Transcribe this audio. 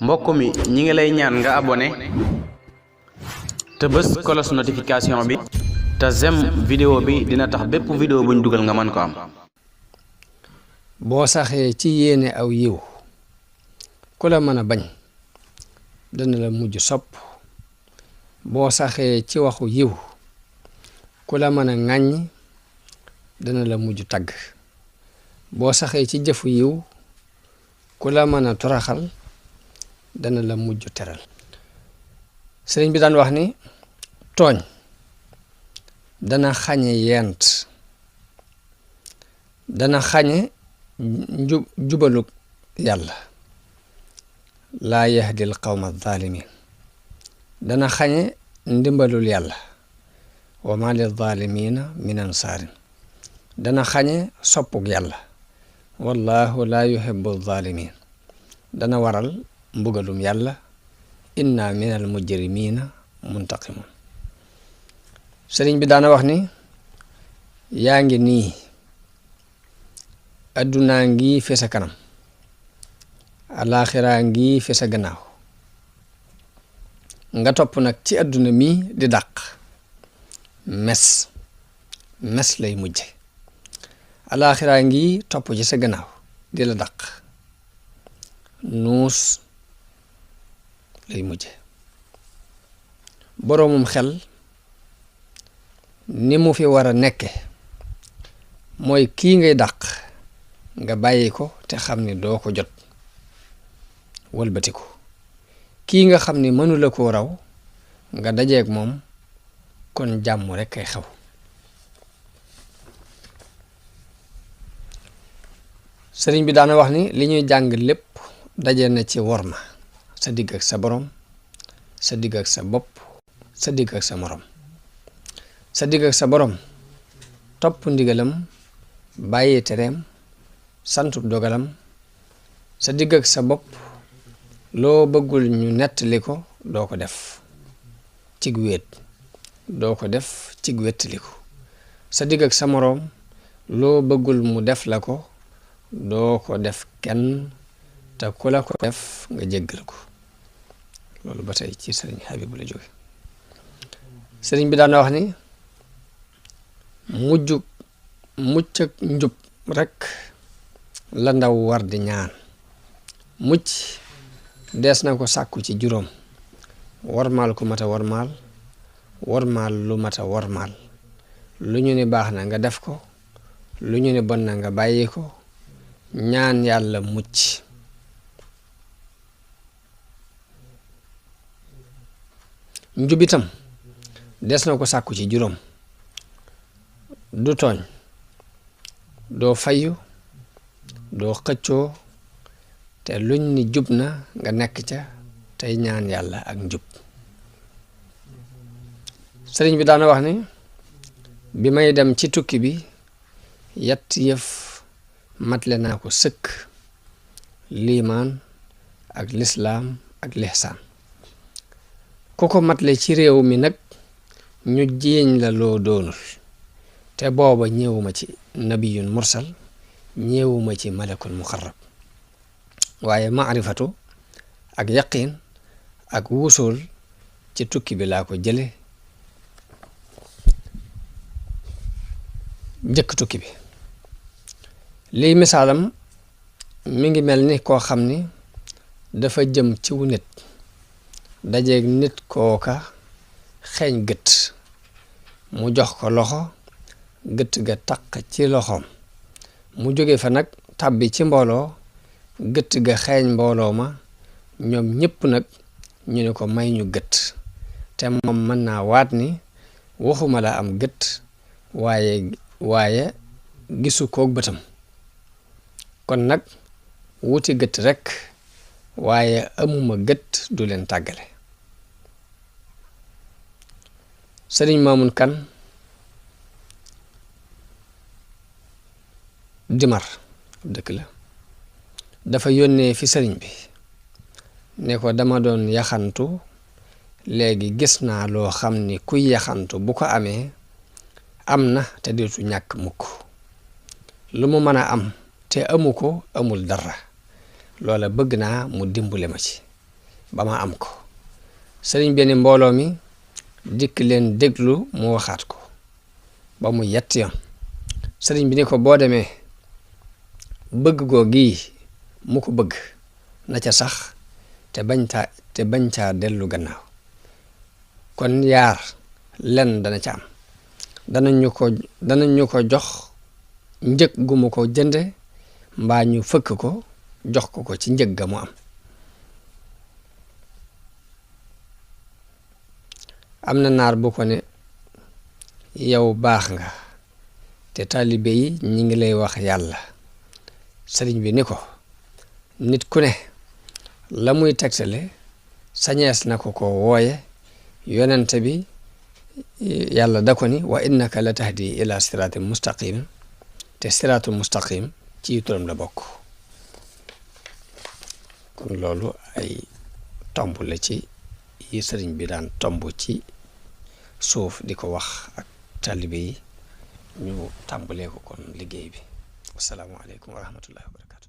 mbokk mi ñi ngi lay ñaan nga abonné te bës cloche notification bi te j'aime vidéo bi dina tax bépp vidéo buñ dugal nga mën ko am. boo saxee ci yéene aw yiw ku la mën a bañ dana la mujj sopp boo saxee ci waxu yiw ku la mën a ŋàññ dana la mujj tagg boo saxee ci jëfu yiw ku la mën a toraxal dana la mujj teral. sëriñ bi daan wax ni tooñ dana xañe yent dana xañe jubalug yàlla laa yahdil qawma zalimin dana xañe ndimbalul yàlla wa ma lil zalimina min ansaarin dana xañe soppug yàlla wallahu laa yuhibbu zalimin dana waral mbugalum yàlla inna minal mujrimina muntaqimun. sëriñ bi daana wax ni yaa ngi nii addunaa ngi fi sa kanam alaaxiraa ngi fi sa gannaaw nga topp nag ci adduna mi di dàq mes lay mujje alaaxiraa ngi topp ci sa gannaaw di la dàq nuus lay mujje. boroomum xel ni mu fi war a nekke mooy kii ngay dàq nga bàyyi ko te xam ni doo ko jot wëlbati ko kii nga xam ni mënula koo raw nga dajeeg moom kon jàmm rekk ay xew. sëriñ bi daana wax ni li ñuy jàng lépp daje na ci worma sa digg ak sa borom sa digg ak sa bopp sa digg ak sa morom. sa digg ak sa borom topp ndigalam bàyyi tereem santu dogalam. sa digg ak sa bopp loo bëggul ñu nettali ko doo ko def cig wéet doo ko def cig wéttali ko. sa digg ak sa moroom loo bëggul mu def la ko doo ko def kenn te ku la ko def nga jéggal ko. loolu ba tey ci sëriñ Habibu la jóge. sëriñ bi daana wax ni mucc ak njub rekk la ndaw war di ñaan. mucc dees na ko sàkku ci juróom: wormaal ku mata wormaal, wormaal lu mata wormaal, lu ñu ne baax na nga def ko, lu ñu ne bon na nga bàyyi ko, ñaan yàlla mucc. njub itam des na ko sàkku ci juróom: du tooñ, doo fayu, doo xëccoo, te luñ ni jub na nga nekk ca tey ñaan yàlla ak njub. sëriñ bi daana wax ni bi may dem ci tukki bi yett yëf matle naa ko sëkk: liimaan ak lislaam ak lihsaan. ku ko matle ci réew mi nag ñu jiiñ la loo doonul, te booba ñëwuma ci nabiyun mursal, ñëwuma ci malakul muqarrab, waaye maarifatu ak yaqiin ak wusul ci tukki bi laa ko jële jëkk tukki bi. lii misaalam mi ngi mel ni koo xam ni dafa jëm ci wu nit dajeeg nit kooka xeeñ gët mu jox ko loxo, gët ga taq ci loxoom, mu jóge fa nag tàbbi ci mbooloo, gët ga xeeñ mbooloo ma, ñoom ñépp nag ñu ne ko may ñu gët, te moom mën naa waat ni waxuma la am gët waaye gisu koog bëtam. kon nag wuti gët rekk waaye amuma gët du leen tàggale. sëriñ Maamun Kan Dimar dëkk la, dafa yónnee fi sëriñ bi ne ko dama doon yaxantu, léegi gis naa loo xam ni kuy yaxantu bu ko amee am na te dootu ñàkk mukk. lu mu mën a am te amu ko amul dara, loola bëgg naa mu dimbale ma ci. ba ma am ko. sëriñ bi ne mbooloo mi dikk leen déglu mu waxaat ko ba mu yetti yoon. sëriñ bi ni ko boo demee bëgg goo gii mu ko bëgg na ca sax te bañ caa dellu gannaaw. kon yaar lenn dana ca am, danañ ñu ko jox njëg gu mu ko jënde mbaa ñu fëkk ko jox ko ci njëg ga mu am. am na naar bu ko ne yow baax nga te taalibe yi ñi ngi lay wax yàlla. sëriñ bi ni ko nit ku ne la muy tegtale sañees na ko wooye yonente bi yàlla da ko ni wa innaka la tahdi ila siraatin mustaqim te siraatul mustaqim ci turam la bokk. kon loolu ay tomb la ci yi sëriñ bi daan tomb ci suuf di ko wax ak taalibe yi ñu tàmbalee ko kon liggéey bi. assalaamu aleykum wa rahmatullahi wa barakatu.